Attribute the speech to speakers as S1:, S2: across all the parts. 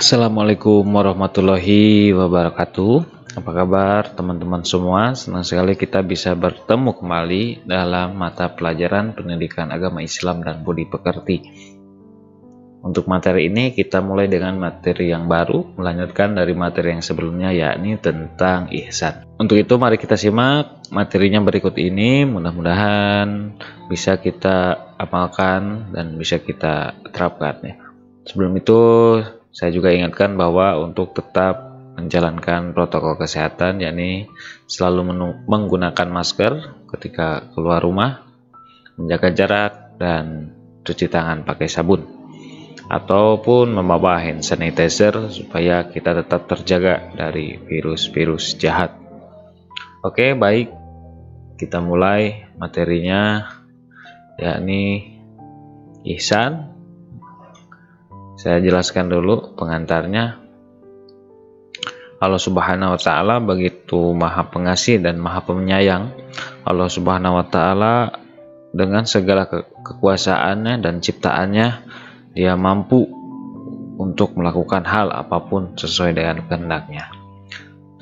S1: Assalamualaikum warahmatullahi wabarakatuh. Apa kabar teman-teman semua? Senang sekali kita bisa bertemu kembali dalam mata pelajaran pendidikan agama Islam dan budi pekerti. Untuk materi ini kita mulai dengan materi yang baru, melanjutkan dari materi yang sebelumnya, yakni tentang ihsan. Untuk itu mari kita simak materinya berikut ini, mudah-mudahan bisa kita amalkan dan bisa kita terapkan ya. Sebelum itu saya juga ingatkan bahwa untuk tetap menjalankan protokol kesehatan, yakni selalu menggunakan masker ketika keluar rumah, menjaga jarak, dan cuci tangan pakai sabun, ataupun membawa hand sanitizer supaya kita tetap terjaga dari virus-virus jahat. Oke, baik, kita mulai materinya, yakni ihsan. Saya jelaskan dulu pengantarnya. Allah Subhanahu wa Ta'ala begitu Maha Pengasih dan Maha Penyayang. Allah Subhanahu wa Ta'ala dengan segala kekuasaannya dan ciptaannya, Dia mampu untuk melakukan hal apapun sesuai dengan kehendaknya,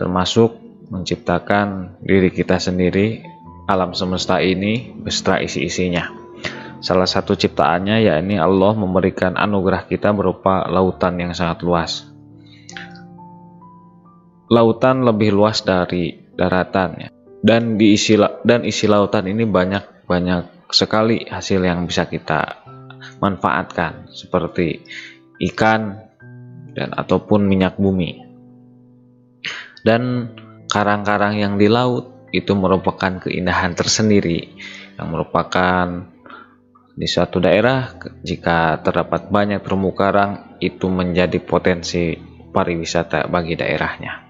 S1: termasuk menciptakan diri kita sendiri, alam semesta ini beserta isi-isinya. Salah satu ciptaannya yakni Allah memberikan anugerah kita berupa lautan yang sangat luas. Lautan lebih luas dari daratan, dan isi lautan ini banyak sekali hasil yang bisa kita manfaatkan, seperti ikan dan ataupun minyak bumi. Dan karang-karang yang di laut itu merupakan keindahan tersendiri, yang merupakan di suatu daerah jika terdapat banyak terumbu karang, itu menjadi potensi pariwisata bagi daerahnya.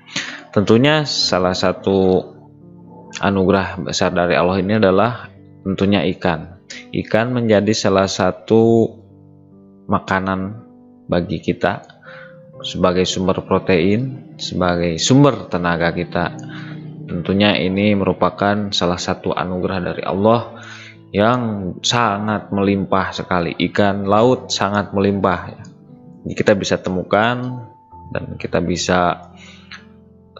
S1: Tentunya salah satu anugerah besar dari Allah ini adalah tentunya ikan. Ikan menjadi salah satu makanan bagi kita sebagai sumber protein, sebagai sumber tenaga kita. Tentunya ini merupakan salah satu anugerah dari Allah yang sangat melimpah sekali. Ikan laut sangat melimpah ya. Kita bisa temukan dan kita bisa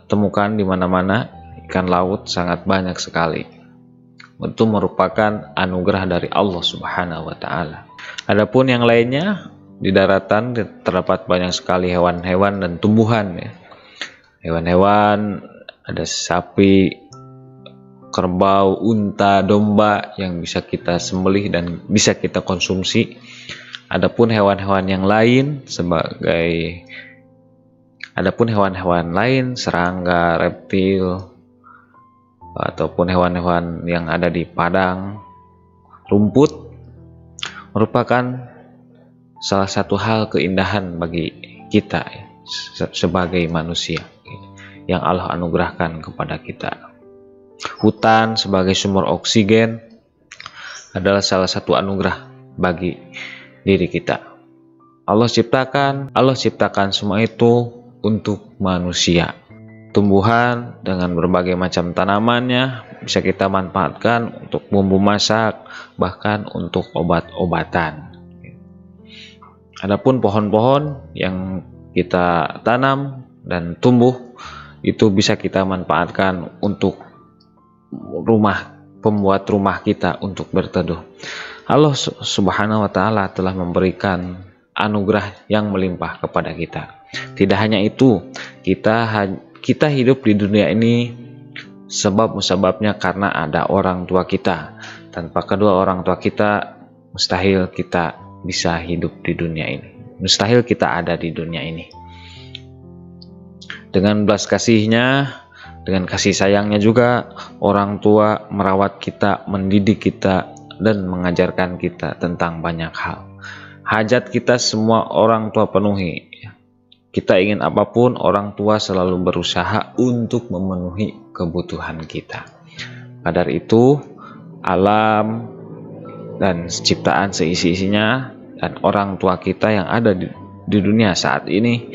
S1: temukan di mana-mana, ikan laut sangat banyak sekali. Itu merupakan anugerah dari Allah Subhanahu wa Ta'ala. Adapun yang lainnya, di daratan terdapat banyak sekali hewan-hewan dan tumbuhan ya. Hewan-hewan, ada sapi, kerbau, unta, domba yang bisa kita sembelih dan bisa kita konsumsi. Adapun hewan-hewan lain, serangga, reptil, ataupun hewan-hewan yang ada di padang rumput, merupakan salah satu hal keindahan bagi kita sebagai manusia yang Allah anugerahkan kepada kita. Hutan sebagai sumber oksigen adalah salah satu anugerah bagi diri kita. Allah ciptakan semua itu untuk manusia. Tumbuhan dengan berbagai macam tanamannya bisa kita manfaatkan untuk bumbu masak, bahkan untuk obat-obatan. Adapun pohon-pohon yang kita tanam dan tumbuh itu bisa kita manfaatkan untuk pembuat rumah kita untuk berteduh. Allah Subhanahu wa Ta'ala telah memberikan anugerah yang melimpah kepada kita. Tidak hanya itu, kita hidup di dunia ini sebabnya karena ada orang tua kita. Tanpa kedua orang tua kita, mustahil kita bisa hidup di dunia ini. Mustahil kita ada di dunia ini. Dengan belas kasihnya, dengan kasih sayangnya juga, orang tua merawat kita, mendidik kita, dan mengajarkan kita tentang banyak hal. Hajat kita semua orang tua penuhi. Kita ingin apapun, orang tua selalu berusaha untuk memenuhi kebutuhan kita. Kadar itu, alam dan ciptaan seisi-isinya dan orang tua kita yang ada di dunia saat ini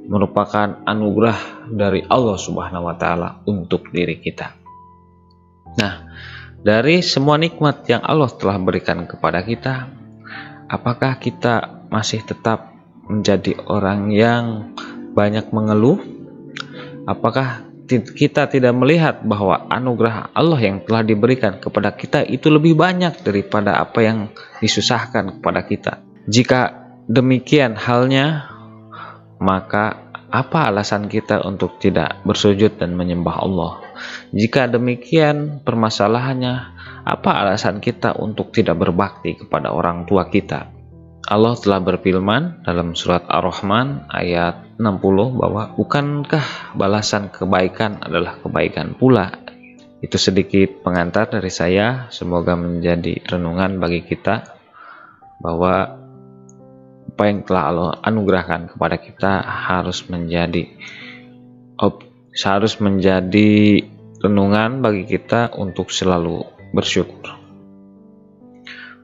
S1: merupakan anugerah dari Allah Subhanahu wa Ta'ala untuk diri kita. Nah, dari semua nikmat yang Allah telah berikan kepada kita, apakah kita masih tetap menjadi orang yang banyak mengeluh? Apakah kita tidak melihat bahwa anugerah Allah yang telah diberikan kepada kita itu lebih banyak daripada apa yang disusahkan kepada kita? Jika demikian halnya, maka apa alasan kita untuk tidak bersujud dan menyembah Allah? Jika demikian permasalahannya, apa alasan kita untuk tidak berbakti kepada orang tua kita? Allah telah berfirman dalam surat Ar-Rahman ayat 60 bahwa bukankah balasan kebaikan adalah kebaikan pula? Itu sedikit pengantar dari saya, semoga menjadi renungan bagi kita bahwa apa yang telah Allah anugerahkan kepada kita harus menjadi renungan bagi kita untuk selalu bersyukur.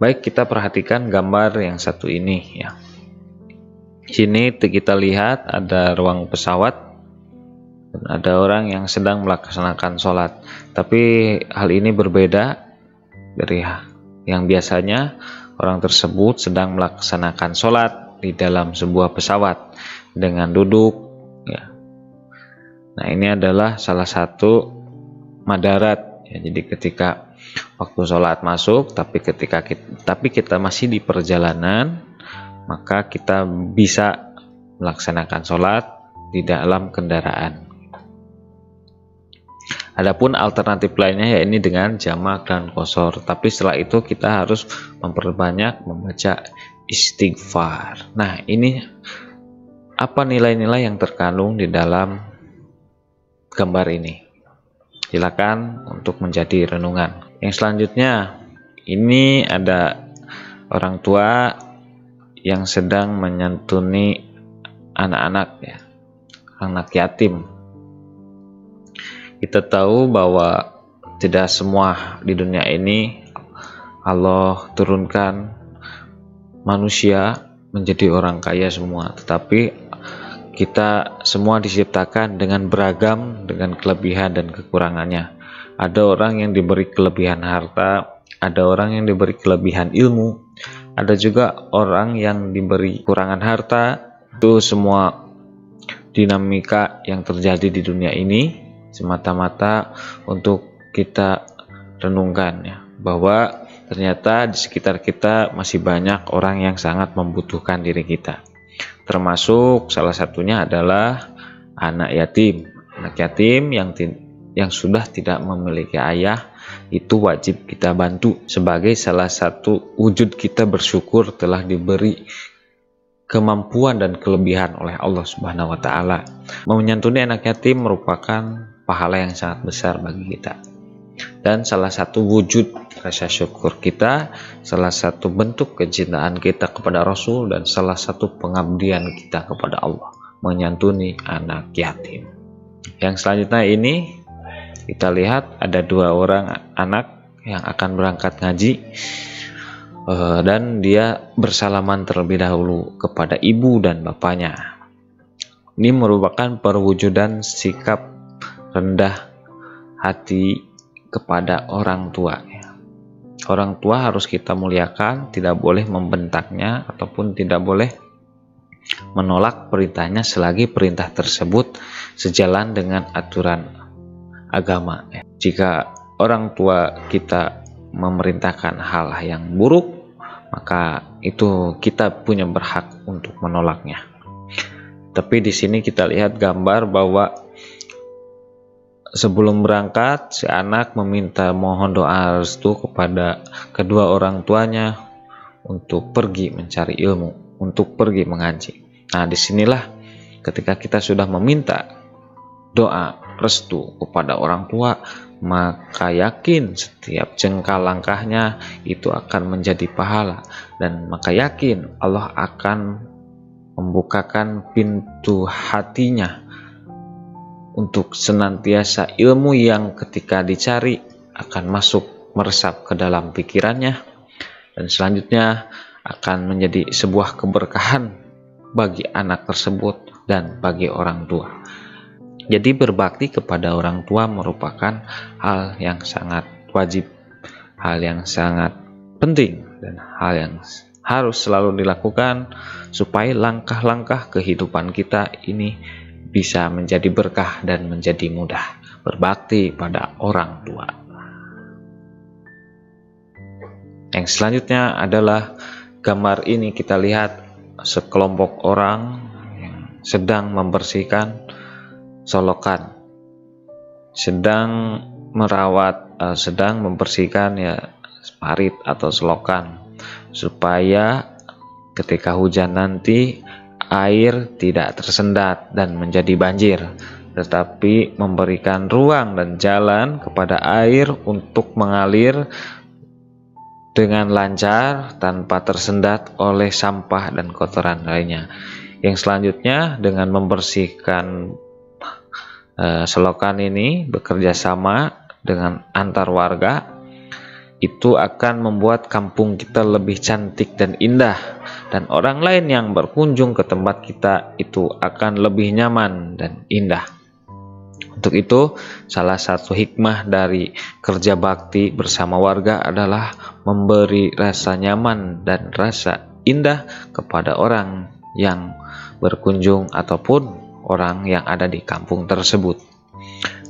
S1: Baik, kita perhatikan gambar yang satu ini ya. Sini kita lihat ada ruang pesawat dan ada orang yang sedang melaksanakan sholat. Tapi hal ini berbeda dari yang biasanya orang tersebut sedang melaksanakan sholat di dalam sebuah pesawat dengan duduk ya. Nah, ini adalah salah satu madarat ya. Jadi ketika waktu sholat masuk, tapi kita masih di perjalanan, maka kita bisa melaksanakan sholat di dalam kendaraan. Adapun alternatif lainnya ya ini dengan jamak dan qashar, tapi setelah itu kita harus memperbanyak membaca istighfar. Nah, ini apa nilai-nilai yang terkandung di dalam gambar ini? Silakan untuk menjadi renungan. Yang selanjutnya, ini ada orang tua yang sedang menyantuni anak-anak ya, anak yatim. Kita tahu bahwa tidak semua di dunia ini Allah turunkan manusia menjadi orang kaya semua, tetapi kita semua diciptakan dengan beragam, dengan kelebihan dan kekurangannya. Ada orang yang diberi kelebihan harta, ada orang yang diberi kelebihan ilmu, ada juga orang yang diberi kurangan harta. Itu semua dinamika yang terjadi di dunia ini semata-mata untuk kita renungkan ya, bahwa ternyata di sekitar kita masih banyak orang yang sangat membutuhkan diri kita. Termasuk salah satunya adalah anak yatim. Anak yatim yang sudah tidak memiliki ayah, itu wajib kita bantu sebagai salah satu wujud kita bersyukur telah diberi kemampuan dan kelebihan oleh Allah Subhanahu wa taala. Menyantuni anak yatim merupakan pahala yang sangat besar bagi kita. Dan salah satu wujud rasa syukur kita, salah satu bentuk kecintaan kita kepada Rasul, dan salah satu pengabdian kita kepada Allah, menyantuni anak yatim. Yang selanjutnya ini kita lihat ada dua orang anak yang akan berangkat ngaji, dan dia bersalaman terlebih dahulu kepada ibu dan bapaknya. Ini merupakan perwujudan sikap rendah hati kepada orang tua. Orang tua harus kita muliakan, tidak boleh membentaknya ataupun tidak boleh menolak perintahnya selagi perintah tersebut sejalan dengan aturan agama. Jika orang tua kita memerintahkan hal yang buruk, maka itu kita punya berhak untuk menolaknya. Tapi di sini kita lihat gambar bahwa sebelum berangkat, si anak mohon doa restu kepada kedua orang tuanya untuk pergi mencari ilmu, untuk pergi mengaji. Nah, disinilah ketika kita sudah meminta doa restu kepada orang tua, maka yakin setiap jengkal langkahnya itu akan menjadi pahala, dan maka yakin Allah akan membukakan pintu hatinya untuk senantiasa ilmu yang ketika dicari akan masuk meresap ke dalam pikirannya, dan selanjutnya akan menjadi sebuah keberkahan bagi anak tersebut dan bagi orang tua. Jadi berbakti kepada orang tua merupakan hal yang sangat wajib, hal yang sangat penting, dan hal yang harus selalu dilakukan supaya langkah-langkah kehidupan kita ini bisa menjadi berkah dan menjadi mudah. Berbakti pada orang tua. Yang selanjutnya adalah gambar ini kita lihat sekelompok orang yang sedang membersihkan solokan, sedang membersihkan ya parit atau selokan, supaya ketika hujan nanti air tidak tersendat dan menjadi banjir, tetapi memberikan ruang dan jalan kepada air untuk mengalir dengan lancar tanpa tersendat oleh sampah dan kotoran lainnya. Yang selanjutnya, dengan membersihkan selokan ini bekerja sama dengan antar warga, itu akan membuat kampung kita lebih cantik dan indah, dan orang lain yang berkunjung ke tempat kita itu akan lebih nyaman dan indah. Untuk itu, salah satu hikmah dari kerja bakti bersama warga adalah memberi rasa nyaman dan rasa indah kepada orang yang berkunjung ataupun orang yang ada di kampung tersebut.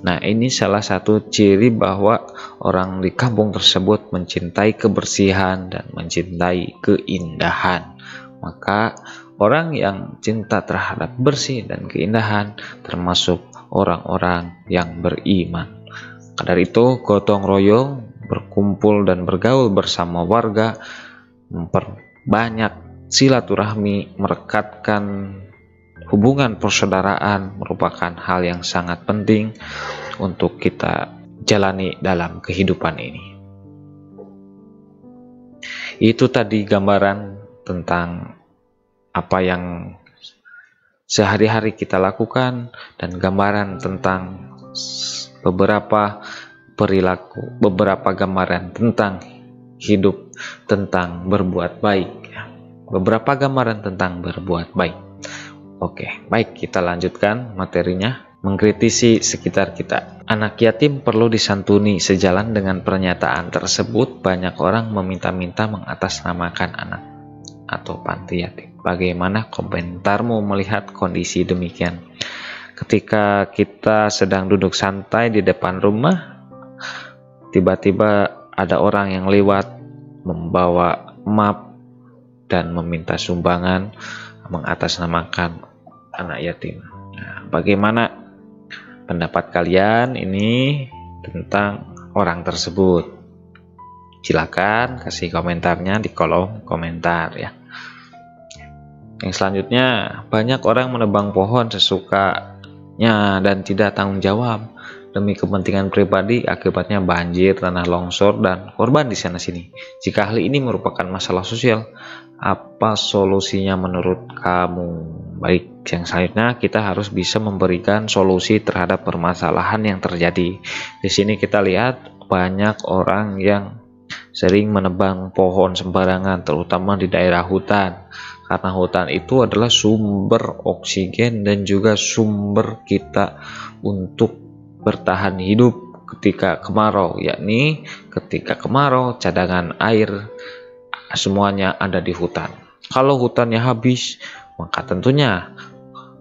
S1: Nah, ini salah satu ciri bahwa orang di kampung tersebut mencintai kebersihan dan mencintai keindahan. Maka orang yang cinta terhadap bersih dan keindahan termasuk orang-orang yang beriman. Dari itu, gotong royong, berkumpul dan bergaul bersama warga, memperbanyak silaturahmi, merekatkan hubungan persaudaraan merupakan hal yang sangat penting untuk kita jalani dalam kehidupan ini. Itu tadi gambaran tentang apa yang sehari-hari kita lakukan dan gambaran tentang beberapa perilaku, beberapa gambaran tentang hidup, tentang berbuat baik. Beberapa gambaran tentang berbuat baik. Oke, baik, kita lanjutkan materinya. Mengkritisi sekitar kita. Anak yatim perlu disantuni. Sejalan dengan pernyataan tersebut, banyak orang meminta-minta mengatasnamakan anak atau panti yatim. Bagaimana komentarmu melihat kondisi demikian? Ketika kita sedang duduk santai di depan rumah, tiba-tiba ada orang yang lewat membawa map dan meminta sumbangan, mengatasnamakan anak yatim. Nah, bagaimana pendapat kalian ini tentang orang tersebut? Silakan kasih komentarnya di kolom komentar ya. Yang selanjutnya, banyak orang menebang pohon sesukanya dan tidak tanggung jawab demi kepentingan pribadi, akibatnya banjir, tanah longsor, dan korban di sana-sini. Jika hal ini merupakan masalah sosial, apa solusinya menurut kamu? Baik, yang selanjutnya kita harus bisa memberikan solusi terhadap permasalahan yang terjadi. Di sini kita lihat banyak orang yang sering menebang pohon sembarangan, terutama di daerah hutan. Karena hutan itu adalah sumber oksigen dan juga sumber kita untuk bertahan hidup ketika kemarau, yakni ketika kemarau cadangan air semuanya ada di hutan. Kalau hutannya habis, maka tentunya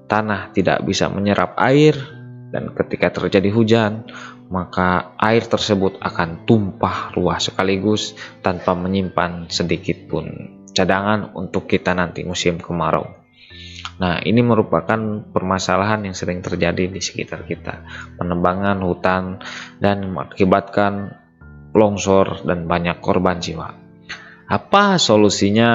S1: tanah tidak bisa menyerap air, dan ketika terjadi hujan, maka air tersebut akan tumpah ruah sekaligus tanpa menyimpan sedikit pun cadangan untuk kita nanti musim kemarau. Nah, ini merupakan permasalahan yang sering terjadi di sekitar kita. Penebangan hutan dan mengakibatkan longsor dan banyak korban jiwa. Apa solusinya?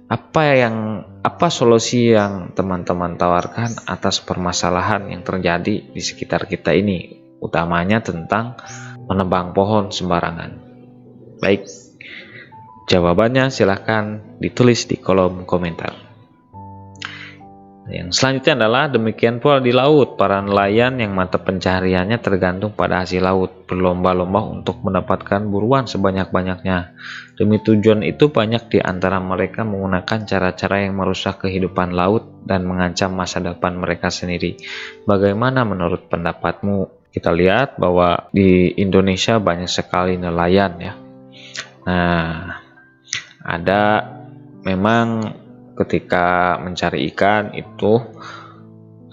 S1: Apa solusi yang teman-teman tawarkan atas permasalahan yang terjadi di sekitar kita ini, utamanya tentang menebang pohon sembarangan? Baik, jawabannya silahkan ditulis di kolom komentar. Yang selanjutnya adalah demikian pula di laut. Para nelayan yang mata pencahariannya tergantung pada hasil laut berlomba-lomba untuk mendapatkan buruan sebanyak-banyaknya. Demi tujuan itu, banyak di antara mereka menggunakan cara-cara yang merusak kehidupan laut dan mengancam masa depan mereka sendiri. Bagaimana menurut pendapatmu? Kita lihat bahwa di Indonesia banyak sekali nelayan ya. Nah, Ada memang ketika mencari ikan itu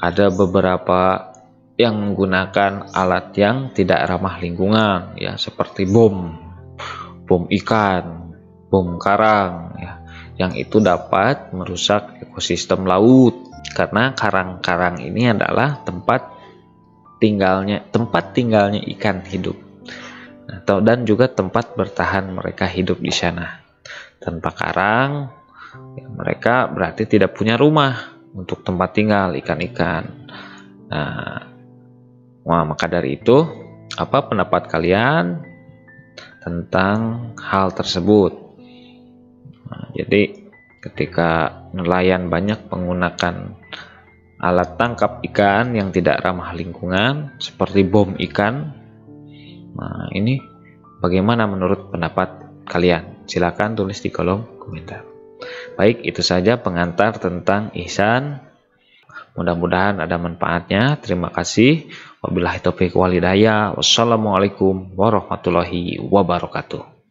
S1: ada beberapa yang menggunakan alat yang tidak ramah lingkungan, ya, seperti bom ikan, bom karang, ya, yang itu dapat merusak ekosistem laut karena karang-karang ini adalah tempat tinggalnya ikan hidup, dan juga tempat bertahan mereka hidup di sana. Tanpa karang, ya, mereka berarti tidak punya rumah untuk tempat tinggal ikan-ikan. Maka dari itu, apa pendapat kalian tentang hal tersebut? Jadi ketika nelayan banyak menggunakan alat tangkap ikan yang tidak ramah lingkungan seperti bom ikan, ini bagaimana menurut pendapat kalian? Silakan tulis di kolom komentar. Baik, itu saja pengantar tentang ihsan. Mudah-mudahan ada manfaatnya. Terima kasih. Wabillahi taufiq wal hidayah. Wassalamualaikum warahmatullahi wabarakatuh.